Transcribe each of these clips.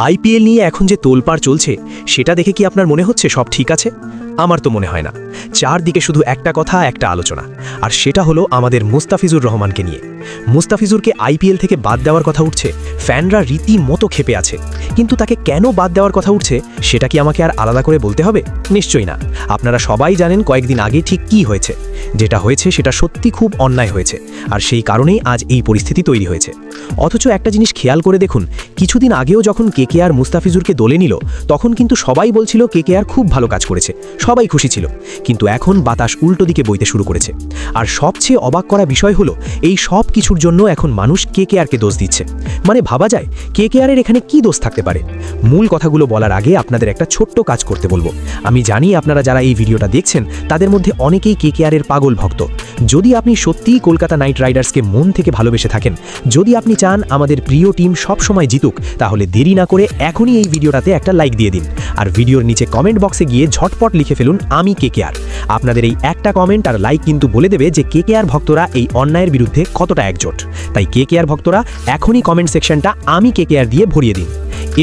IPL নিয়ে এখন যে তোলপাড় চলছে সেটা দেখে কি আপনার মনে হচ্ছে সব ঠিক আছে? আমার তো মনে হয় না। চারদিকে শুধু একটা কথা, একটা আলোচনা, আর সেটা হলো আমাদের মুস্তাফিজুর রহমানকে নিয়ে। মুস্তাফিজুরকে আইপিএল থেকে বাদ দেওয়ার কথা উঠছে, ফ্যানরা রীতিমতো ক্ষেপে আছে। কিন্তু তাকে কেন বাদ দেওয়ার কথা উঠছে সেটা কি আমাকে আর আলাদা করে বলতে হবে? নিশ্চয়ই না। আপনারা সবাই জানেন কয়েকদিন আগে ঠিক কী হয়েছে। যেটা হয়েছে সেটা সত্যি খুব অন্যায় হয়েছে, আর সেই কারণেই আজ এই পরিস্থিতি তৈরি হয়েছে। অথচ একটা জিনিস খেয়াল করে দেখুন, কিছুদিন আগেও যখন কেকেআর মুস্তাফিজুরকে দলে নিল তখন কিন্তু সবাই বলছিল কেকেআর খুব ভালো কাজ করেছে, সবাই খুশি ছিল। কিন্তু এখন বাতাস উল্টো দিকে বইতে শুরু করেছে। আর সবচেয়ে অবাক করা বিষয় হলো, এই সব কিছুর জন্য এখন মানুষ কেকেআরকে দোষ দিচ্ছে। মানে ভাবা যায় কেকেআরের এখানে কি দোষ থাকতে পারে? মূল কথাগুলো বলার আগে আপনাদের একটা ছোট্ট কাজ করতে বলবো। আমি জানি আপনারা যারা এই ভিডিওটা দেখছেন তাদের মধ্যে অনেকেই কেকেআরের পাগল ভক্ত। যদি আপনি সত্যিই কলকাতা নাইট রাইডার্সকে মন থেকে ভালোবেসে থাকেন, যদি আপনি চান আমাদের প্রিয় টিম সব সময় জিতুক, তাহলে দেরি না করে এখনই এই ভিডিওটাতে একটা লাইক দিয়ে দিন। আর ভিডিওর নিচে কমেন্ট বক্সে গিয়ে ঝটপট লিখে ফেলুন আমি কেকেআর। আপনাদের এই একটা কমেন্ট আর লাইক কিন্তু বলে দেবে যে কেকেআর ভক্তরা এই অন্যায়ের বিরুদ্ধে কতটা একজোট। তাই কেকেআর ভক্তরা এখনই কমেন্ট সেকশনটা আমি কেকেআর দিয়ে ভরিয়ে দিন।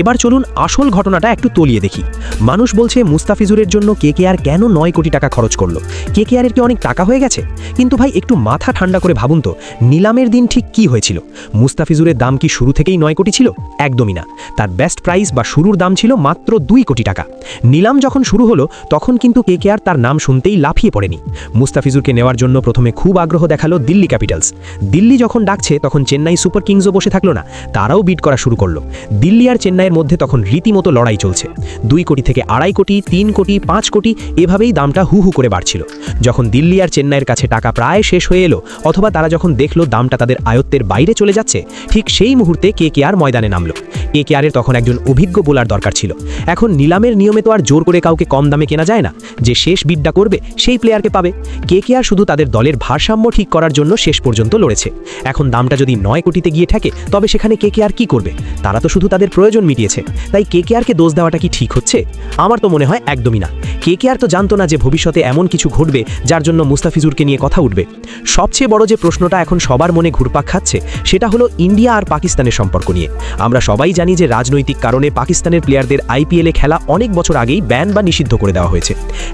এবার চলুন আসল ঘটনাটা একটু তলিয়ে দেখি। মানুষ বলছে মুস্তাফিজুরের জন্য কেকেআর কেন 9 কোটি টাকা খরচ করলো? কেকেআরের কি অনেক টাকা হয়ে গেছে? কিন্তু ভাই একটু মাথা ঠান্ডা করে ভাবুন তো, নিলামের দিন ঠিক কি হয়েছিল? মুস্তাফিজুরের দাম কি শুরু থেকেই 9 কোটি ছিল? একদমই না। তার বেস্ট প্রাইস বা শুরুর দাম ছিল মাত্র 2 কোটি টাকা। নিলাম যখন শুরু হলো তখন কিন্তু কেকেআর তার নাম শুনতেই লাফিয়ে পড়েনি। মুস্তাফিজুরকে নেওয়ার জন্য প্রথমে খুব আগ্রহ দেখালো দিল্লি ক্যাপিটালস। দিল্লি যখন ডাকছে তখন চেন্নাই সুপার কিংসও বসে থাকলো না, তারাও বিড করা শুরু করলো। দিল্লি আর চেন্নাইয়ের মধ্যে তখন রীতিমতো লড়াই চলছে। 2 কোটি থেকে 2.5 কোটি, 3 কোটি, 5 কোটি, এভাবেই দামটা হু হু করে বাড়ছিল। যখন দিল্লি আর চেন্নাইয়ের কাছে টাকা প্রায় শেষ হয়ে এলো, অথবা তারা যখন দেখলো দামটা তাদের আয়ত্তের বাইরে চলে যাচ্ছে, ঠিক সেই মুহূর্তে কেকেআর ময়দানে নামলো। কেকেআরের তখন একজন অভিজ্ঞ বোলার দরকার ছিল। এখন নিলামের নিয়মে তো আর জোর করে কাউকে কম দামে কেনা যায় না। যে শেষ বিডটা করবে সেই প্লেয়ারকে পাবে। কেকেআর শুধু তাদের দলের ভারসাম্য ঠিক করার জন্য শেষ পর্যন্ত লড়েছে। এখন দামটা যদি 9 কোটিতে গিয়ে থাকে, তবে সেখানে কেকেআর কি করবে? তারা তো শুধু তাদের প্রয়োজন মিটিয়েছে। তাই কেকেআরকে দোষ দেওয়াটা কি ঠিক হচ্ছে? আমার তো মনে হয় একদমই না। কেকেআর তো জানতো না যে ভবিষ্যতে এমন কিছু ঘটবে যার জন্য মুস্তাফিজুরকে নিয়ে কথা উঠবে। সবচেয়ে বড় যে প্রশ্নটা এখন সবার মনে ঘুরপাক খাচ্ছে সেটা হলো ইন্ডিয়া আর পাকিস্তানের সম্পর্ক নিয়ে। আমরা সবাই জানি যে রাজনৈতিক কারণে পাকিস্তানের প্লেয়ারদের আইপিএলে খেলা অনেক বছর আগেই ব্যান বা নিষিদ্ধ করে দেওয়া হয়েছে।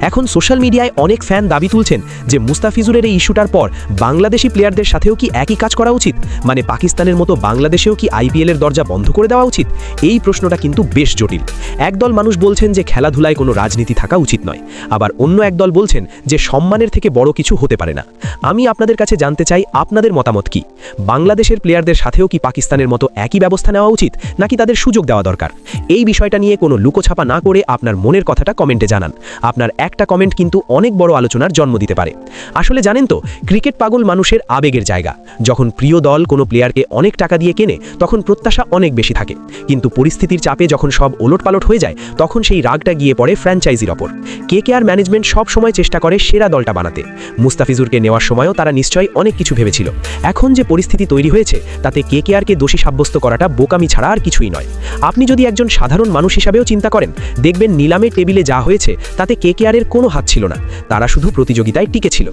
এখন সোশ্যাল মিডিয়ায় অনেক ফ্যান দাবি তুলছেন যে মুস্তাফিজুরের এই ইস্যুটার পর বাংলাদেশি প্লেয়ারদের সাথেও কি একই কাজ করা উচিত? মানে পাকিস্তানের মতো বাংলাদেশেও কি আইপিএলের দরজা বন্ধ করে দেওয়া উচিত? এই প্রশ্নটা কিন্তু বেশ জটিল। একদল মানুষ বলছেন যে খেলাধুলায় কোনো রাজনীতি থাকা উচিত নয়, আবার অন্য একদল বলছেন যে সম্মানের থেকে বড় কিছু হতে পারে না। আমি আপনাদের কাছে জানতে চাই আপনাদের মতামত কি? বাংলাদেশের প্লেয়ারদের সাথেও কি পাকিস্তানের মতো একই ব্যবস্থা নেওয়া উচিত, নাকি তাদের সুযোগ দেওয়া দরকার? এই বিষয়টা নিয়ে কোনো লুকোছাপা না করে আপনার মনের কথাটা কমেন্টে জানান। আপনার একটা কমেন্ট কিন্তু অনেক বড় আলোচনার জন্ম দিতে পারে। আসলে জানেন তো, ক্রিকেট পাগল মানুষের আবেগের জায়গা। যখন প্রিয় দল কোনো প্লেয়ারকে অনেক টাকা দিয়ে কেনে তখন প্রত্যাশা অনেক বেশি থাকে, কিন্তু পরিস্থিতির চাপে যখন সব ওলটপালট হয়ে যায় তখন সেই রাগটা গিয়ে পড়ে ফ্র্যাঞ্চাইজির ওপর। কেকেআর ম্যানেজমেন্ট সব সময় চেষ্টা করে সেরা দলটা বানাতে। মুস্তাফিজুরকে নেওয়ার সময়ও তারা নিশ্চয়ই অনেক কিছু ভেবেছিল। এখন যে পরিস্থিতি তৈরি হয়েছে তাতে কেকেআরকে দোষী সাব্যস্ত করাটা বোকামি ছাড়া আর কিছুই নয়। আপনি যদি একজন সাধারণ মানুষ হিসাবেও চিন্তা করেন, দেখবেন নিলামের টেবিলে যা হয়েছে তাতে কেকেআরের কোনো হাত ছিল না। তারা শুধু প্রতিযোগিতায় টিকে ছিল।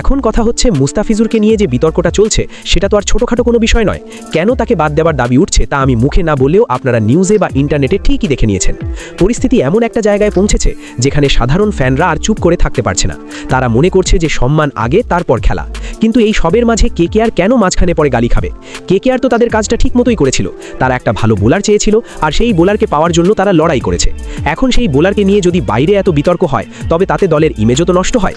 এখন কথা হচ্ছে মুস্তাফিজুরকে নিয়ে যে বিতর্কটা চলছে সেটা তো আর ছোটখাটো কোনো বিষয় নয়। কেন তাকে বাদ দেওয়ার দাবি উঠছে তা আমি মুখে না বললেও আপনারা নিউজে বা ইন্টারনেটে ঠিকই দেখে নিয়েছেন। পরিস্থিতি এমন একটা জায়গায় পৌঁছেছে যেখানে সাধারণ ফ্যানরা আর চুপ করে থাকতে পারছে না। তারা মনে করছে যে সম্মান আগে, তারপর খেলা। কিন্তু এই সবের মাঝে কেকেআর কেন মাঝখানে পড়ে গালি খাবে? কেকেআর তো তাদের কাজটা ঠিক মতোই করেছিল। তারা একটা ভালো বোলার চেয়েছিল, আর সেই বোলারকে পাওয়ার জন্য তারা লড়াই করেছে। এখন সেই বোলারকে নিয়ে যদি বাইরে এত বিতর্ক হয় তবে তাতে দলের ইমেজও তো নষ্ট হয়।